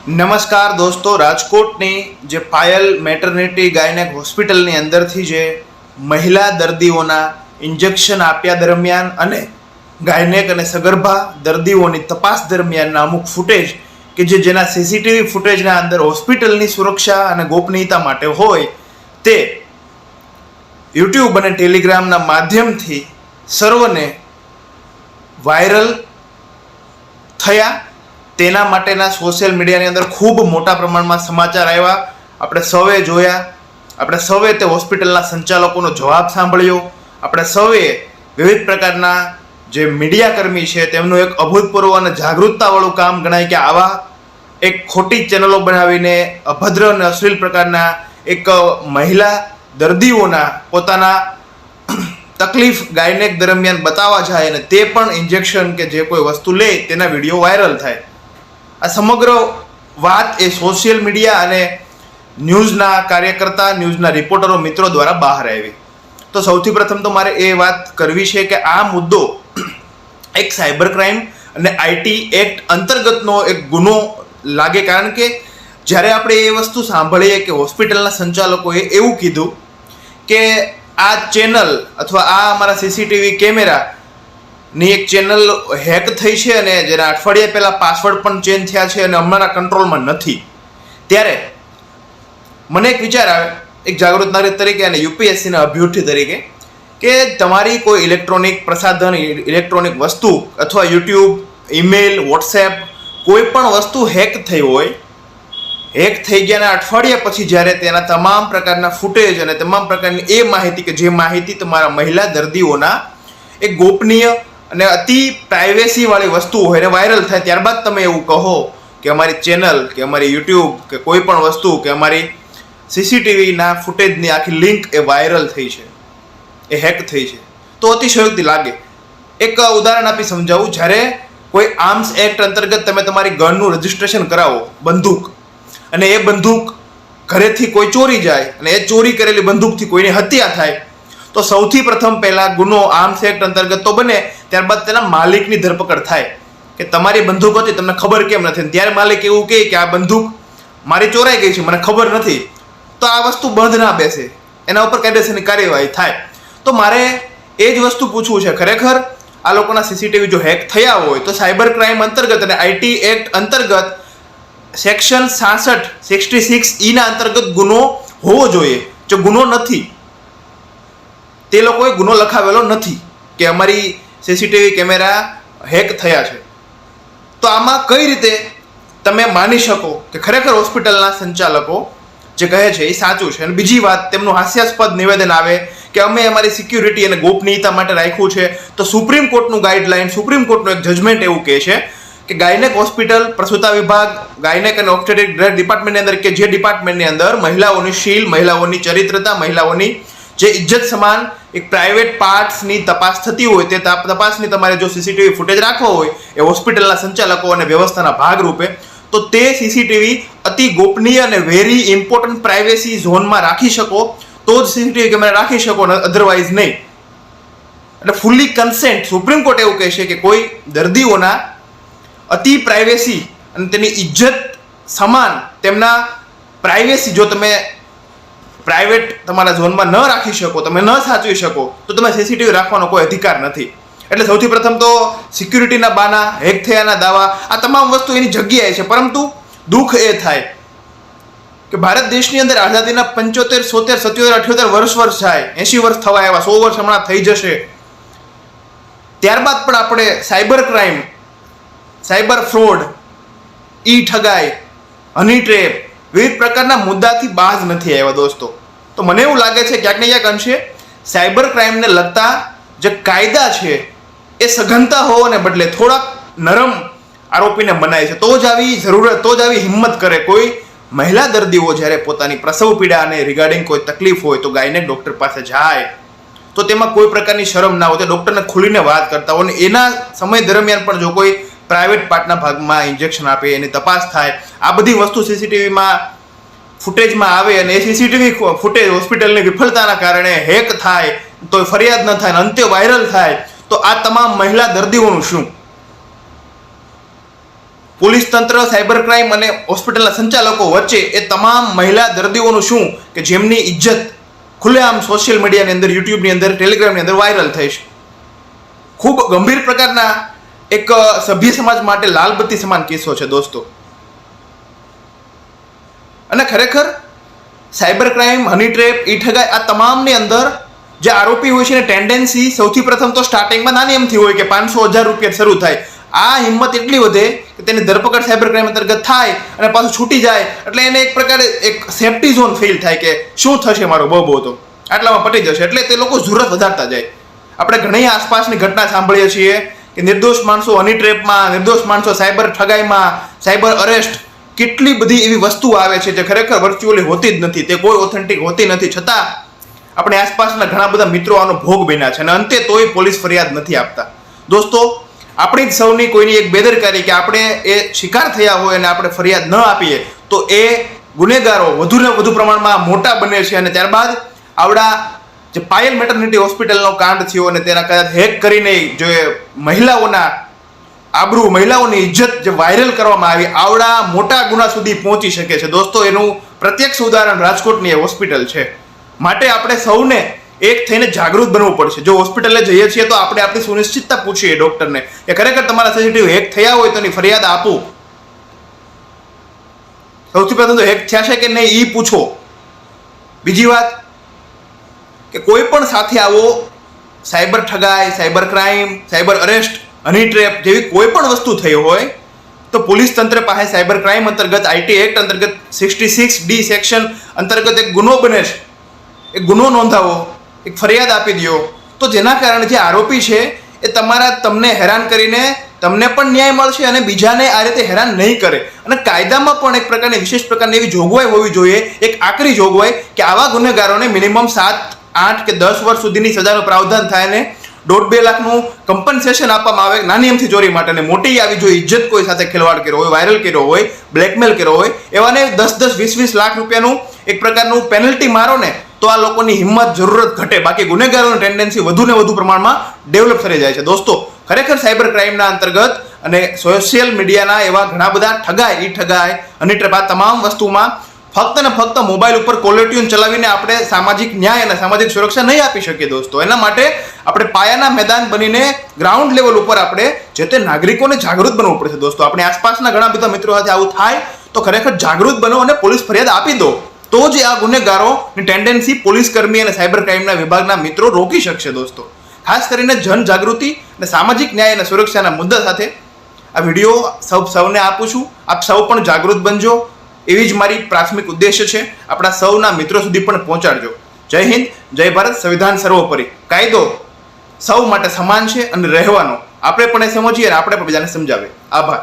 નમસ્કાર દોસ્તો, રાજકોટની જે પાયલ મેટર્નિટી ગાયનેક હોસ્પિટલની અંદરથી જે મહિલા દર્દીઓના ઇન્જેક્શન આપ્યા દરમિયાન અને ગાયનેક અને સગર્ભા દર્દીઓની તપાસ દરમિયાનના અમુક ફૂટેજ કે જેના સીસીટીવી ફૂટેજના અંદર હોસ્પિટલની સુરક્ષા અને ગોપનીયતા માટે હોય તે યુટ્યુબ અને ટેલિગ્રામના માધ્યમથી સર્વને વાયરલ થયા. તેના માટેના સોશિયલ મીડિયાની અંદર ખૂબ મોટા પ્રમાણમાં સમાચાર આવ્યા. આપણે સૌએ જોયા, આપણે સૌએ તે હોસ્પિટલના સંચાલકોનો જવાબ સાંભળ્યો, આપણે સૌએ વિવિધ પ્રકારના જે મીડિયાકર્મી છે તેમનું એક અભૂતપૂર્વ અને જાગૃતતાવાળું કામ ગણાય કે આવા એક ખોટી ચેનલો બનાવીને અભદ્ર અને અશ્લીલ પ્રકારના એક મહિલા દર્દીઓના પોતાના તકલીફ ગાયનેક દરમિયાન બતાવવા જાય અને તે પણ ઇન્જેક્શન કે જે કોઈ વસ્તુ લે તેના વિડીયો વાયરલ થાય. આ સમગ્ર વાત એ સોશિયલ મીડિયા અને ન્યૂઝના કાર્યકર્તા, ન્યૂઝના રિપોર્ટરો મિત્રો દ્વારા બહાર આવી. તો સૌથી પ્રથમ તો મારે એ વાત કરવી છે કે આ મુદ્દો એક સાયબર ક્રાઇમ અને આઈટી એક્ટ અંતર્ગતનો એક ગુનો લાગે, કારણ કે જ્યારે આપણે એ વસ્તુ સાંભળીએ કે હોસ્પિટલના સંચાલકોએ એવું કીધું કે આ ચેનલ અથવા આ અમારા સીસીટીવી કેમેરાની એક ચેનલ હેક થઈ છે અને જેના અઠવાડિયા પહેલાં પાસવર્ડ પણ ચેન્જ થયા છે અને અમારા કંટ્રોલમાં નથી. ત્યારે મને એક વિચાર આવે એક જાગૃત નાગરિક તરીકે અને યુપીએસસીના અભ્યર્થી તરીકે કે તમારી કોઈ ઇલેક્ટ્રોનિક પ્રસાધન, ઇલેક્ટ્રોનિક વસ્તુ અથવા યુટ્યુબ, ઈમેલ, વોટ્સએપ કોઈ પણ વસ્તુ હેક થઈ હોય, હેક થઈ ગયાના અઠવાડિયા પછી જ્યારે તેના તમામ પ્રકારના ફૂટેજ અને તમામ પ્રકારની એ માહિતી કે જે માહિતી તમારા મહિલા દર્દીઓના એક ગોપનીય અને અતિ પ્રાઇવેસીવાળી વસ્તુ હોય એને વાયરલ થાય, ત્યારબાદ તમે એવું કહો કે અમારી ચેનલ કે અમારી યુટ્યુબ કે કોઈ પણ વસ્તુ કે અમારી સીસીટીવીના ફૂટેજની આખી લિંક એ વાયરલ થઈ છે, એ હેક થઈ છે, તો અતિશયોક્તિ લાગે. એક ઉદાહરણ આપી સમજાવું. જ્યારે કોઈ આર્મ્સ એક્ટ અંતર્ગત તમે તમારી ગનનું રજિસ્ટ્રેશન કરાવો, બંદૂક, અને એ બંદૂક ઘરેથી કોઈ ચોરી જાય અને એ ચોરી કરેલી બંદૂકથી કોઈની હત્યા થાય, તો સૌથી પ્રથમ પહેલાં ગુનો આર્મ્સ એક્ટ અંતર્ગત તો બને, ત્યારબાદ તેના માલિકની ધરપકડ થાય કે તમારી બંદૂક હતી, તમને ખબર કેમ નથી. ત્યારે માલિક એવું કહે કે આ બંદૂક મારી ચોરાઈ ગઈ છે, મને ખબર નથી, તો આ વસ્તુ બંધ ના બેસે, એના ઉપર કાયદેસરની કાર્યવાહી થાય. તો મારે એ જ વસ્તુ પૂછવું છે, ખરેખર આ લોકોના સીસીટીવી જો હેક થયા હોય તો સાયબર ક્રાઇમ અંતર્ગત અને આઈટી એક્ટ અંતર્ગત સેક્શન 66 ના અંતર્ગત ગુનો હોવો જોઈએ. જો ગુનો નથી, તે લોકોએ ગુનો લખાવેલો નથી કે અમારી સીસીટીવી કેમેરા હેક થયા છે, તો આમાં કઈ રીતે તમે માની શકો કે ખરેખર હોસ્પિટલના સંચાલકો જે કહે છે એ સાચું છે? અને બીજી વાત, તેમનું હાસ્યાસ્પદ નિવેદન આવે કે અમે અમારી સિક્યુરિટી અને ગોપનીયતા માટે રાખ્યું છે. તો સુપ્રીમ કોર્ટનું ગાઈડલાઇન, સુપ્રીમ કોર્ટનું એક જજમેન્ટ એવું કહે છે કે ગાયનેક હોસ્પિટલ, પ્રસૂતા વિભાગ, ગાયનેક અને ઓબ્સ્ટેટ્રિક ડિપાર્ટમેન્ટની અંદર કે જે ડિપાર્ટમેન્ટની અંદર મહિલાઓની શીલ, મહિલાઓની ચરિત્રતા, મહિલાઓની જે ઇજ્જત સમાન એક પ્રાઇવેટ પાર્ટ્સની તપાસ થતી હોય, તે તપાસની તમારે જો સીસીટીવી ફૂટેજ રાખવો હોય એ હોસ્પિટલના સંચાલકો અને વ્યવસ્થાના ભાગરૂપે, તો તે સીસીટીવી અતિ ગોપનીય અને વેરી ઇમ્પોર્ટન્ટ પ્રાઇવેસી ઝોનમાં રાખી શકો તો જ સીસીટીવી કેમેરા રાખી શકો, અધરવાઇઝ નહીં. એટલે ફુલ્લી કન્સેન્ટ સુપ્રીમ કોર્ટ એવું કહે છે કે કોઈ દર્દીઓના અતિ પ્રાઇવેસી અને તેની ઇજ્જત સમાન તેમના પ્રાઇવેસી જો તમે પ્રાઇવેટ તમારા ઝોનમાં ન રાખી શકો, તમે ન સાચવી શકો, તો તમે સીસીટીવી રાખવાનો કોઈ અધિકાર નથી. એટલે સૌથી પ્રથમ તો સિક્યુરિટીના બાના, હેક થયાના દાવા, આ તમામ વસ્તુ એની જગ્યાએ છે. પરંતુ દુઃખ એ થાય કે ભારત દેશની અંદર આઝાદીના 75, 77, 78 વર્ષ જાય, 80 વર્ષ થવા આવ્યા, 100 વર્ષ હમણાં થઈ જશે, ત્યારબાદ પણ આપણે સાયબર ક્રાઇમ, સાયબર ફ્રોડ, ઈ ઠગાઈ, હની ટ્રેપ, વિવિધ પ્રકારના મુદ્દાથી બાજ નથી આવ્યા દોસ્તો. તો મને એવું લાગે છે ક્યાંક ને ક્યાંક અંશે સાયબર ક્રાઇમને લગતા જે કાયદા છે એ સઘનતા હોવાને બદલે થોડાક નરમ આરોપીને બનાવે છે. તો જ આવી જરૂરત, તો જ આવી હિંમત કરે કોઈ મહિલા દર્દીઓ જ્યારે પોતાની પ્રસવ પીડા અને રિગાર્ડિંગ કોઈ તકલીફ હોય તો ગાયનેક ડૉક્ટર પાસે જાય તો તેમાં કોઈ પ્રકારની શરમ ના હોય, તો ડૉક્ટરને ખુલીને વાત કરતા હોય. અને એના સમય દરમિયાન પણ જો કોઈ પ્રાઇવેટ પાર્ટના ભાગમાં ઇન્જેક્શન આપે, એની તપાસ થાય, આ બધી વસ્તુ સીસીટીવીમાં ફૂટેજમાં આવે અને એ સીસીટીવી ફૂટેજ હોસ્પિટલની વિફળતાના કારણે હેક થાય, તો ફરિયાદ ન થાય, અંતે વાયરલ થાય, તો આ તમામ મહિલા દર્દીઓનું શું? પોલીસ તંત્ર, સાયબર ક્રાઇમ અને હોસ્પિટલના સંચાલકો વચ્ચે એ તમામ મહિલા દર્દીઓનું શું કે જેમની ઇજ્જત ખુલ્લેઆમ સોશિયલ મીડિયાની અંદર, યુટ્યુબની અંદર, ટેલિગ્રામની અંદર વાયરલ થઈ છે. ખૂબ ગંભીર પ્રકારના એક સભ્ય સમાજ માટે લાલબત્તી સમાન કિસ્સો છે દોસ્તો. અને ખરેખર સાયબર ક્રાઇમ, હની ટ્રેપ, ઈ ઠગાઈ આ તમામની અંદર જે આરોપી હોય છે ને ટેન્ડન્સી સૌથી પ્રથમ તો સ્ટાર્ટિંગમાં નાની એમથી હોય કે 500,000 રૂપિયા શરૂ થાય. આ હિંમત એટલી વધે કે તેની ધરપકડ સાયબર ક્રાઇમ અંતર્ગત થાય અને પાછું છૂટી જાય એટલે એને એક પ્રકારે એક સેફ્ટી ઝોન ફીલ થાય કે શું થશે મારો બહુ તો આટલામાં પટી જશે, એટલે તે લોકો જુરત વધારતા જાય. આપણે ઘણી આસપાસની ઘટના સાંભળીએ છીએ કે નિર્દોષ માણસો હની ટ્રેપમાં, નિર્દોષ માણસો સાયબર ઠગાઈમાં, સાયબર અરેસ્ટ, કેટલી બધી એવી વસ્તુઓ આવે છે જે ખરેખર વર્ચ્યુઅલી હોતી જ નથી, તે કોઈ ઓથેન્ટિક હોતી નથી, છતાં આપણે આસપાસના ઘણા બધા મિત્રો આનો ભોગ બન્યા છે અને અંતે તોય પોલીસ ફરિયાદ નથી આપતા. દોસ્તો, આપણી જ સૌની કોઈની એક બેદરકારી કે આપણે એ શિકાર થયા હોય અને આપણે ફરિયાદ ન આપીએ તો એ ગુનેગારો વધુને વધુ પ્રમાણમાં મોટા બને છે અને ત્યારબાદ આવડા જે પાયલ મેટર્નિટી હોસ્પિટલનો કાંડ થયો અને તેના કદાચ હેક કરીને જો મહિલાઓના આબરૂ, મહિલાઓની ઇજ્જત જે વાયરલ કરવામાં આવી, આવડા મોટા ગુના સુધી પહોંચી શકે છે. દોસ્તો, એનું પ્રત્યક્ષ ઉદાહરણ રાજકોટની એ હોસ્પિટલ છે. માટે આપણે સૌને એક થઈને જાગૃત બનવું પડશે. જો હોસ્પિટલે જઈએ છીએ તો આપણે આપણી સુનિશ્ચિતતા પૂછીએ ડોક્ટરને કે ખરેખર તમારા સીસીટીવી હેક થયા હોય તો એની ફરિયાદ આપો. સૌથી પહેલા તો હેક થયા છે કે નહીં એ પૂછો. બીજી વાત કે કોઈ પણ સાથે આવો સાયબર ઠગાઈ, cyber crime, cyber arrest, honey trap જેવી કોઈ પણ વસ્તુ થઈ હોય તો પોલીસ તંત્ર પાસે સાયબર ક્રાઇમ અંતર્ગત, આઈટી એક્ટ અંતર્ગત 66D સેક્શન અંતર્ગત એક ગુનો બને છે. એક ગુનો નોંધાવો, એક ફરિયાદ આપી દો તો જેના કારણે જે આરોપી છે એ તમને હેરાન કરીને તમને પણ ન્યાય મળશે અને બીજાને આ રીતે હેરાન નહીં કરે. અને કાયદામાં પણ એક પ્રકારની વિશેષ પ્રકારની એવી જોગવાઈ હોવી જોઈએ, એક આકરી જોગવાઈ કે આવા ગુનેગારોને મિનિમમ 7, 8 કે 10 વર્ષ સુધીની સજાનું પ્રાવધાન થાય ને 1.5-2 લાખનું કમ્પન્સેશન આપવામાં આવે નાની એમથી ચોરી માટે. અને મોટી આવી જો ઇજ્જત કોઈ સાથે ખેલવાડ કર્યો હોય, વાયરલ કર્યો હોય, બ્લેકમેલ કર્યો હોય, એવાને 10-10, 20-20 લાખ રૂપિયાનું એક પ્રકારનું પેનલ્ટી મારો ને તો આ લોકોની હિંમત, જરૂરત ઘટે. બાકી ગુનેગારોની ટેન્ડન્સી વધુ ને વધુ પ્રમાણમાં ડેવલપ થઈ જાય છે. દોસ્તો, ખરેખર સાયબર ક્રાઇમના અંતર્ગત અને સોશિયલ મીડિયાના એવા ઘણા બધા ઠગાઈ, ઈ ઠગાઈ, હની ટ્રેપ આ તમામ વસ્તુમાં ફક્ત ને ફક્ત મોબાઈલ ઉપર કોલર ટ્યુન ચલાવીને આપણે સામાજિક ન્યાય અને સામાજિક સુરક્ષા નહીં આપી શકીએ. દોસ્તો, એના માટે આપણે પાયાના મેદાન બનીને ગ્રાઉન્ડ લેવલ ઉપર આપણે જે તે નાગરિકોને જાગૃત બનવું પડશે. દોસ્તો, આપણી આસપાસના ઘણા બધા મિત્રો સાથે આવું થાય તો ખરેખર જાગૃત બનો અને પોલીસ ફરિયાદ આપી દો તો જ આ ગુનેગારોની ટેન્ડન્સી પોલીસ કર્મી અને સાયબર ક્રાઇમના વિભાગના મિત્રો રોકી શકશે. દોસ્તો, ખાસ કરીને જનજાગૃતિ અને સામાજિક ન્યાય અને સુરક્ષાના મુદ્દા સાથે આ વિડીયો સૌને આપું છું. આપ સૌ પણ જાગૃત બનજો, એવી જ મારી પ્રાથમિક ઉદ્દેશ્ય છે. આપણા સૌના મિત્રો સુધી પણ પહોંચાડજો. જય હિન્દ, જય ભારત. સંવિધાન સર્વોપરી. કાયદો સૌ માટે સમાન છે અને રહેવાનો આપણે પણ એ સમજીએ અને આપણે પણ બીજાને સમજાવીએ. આભાર.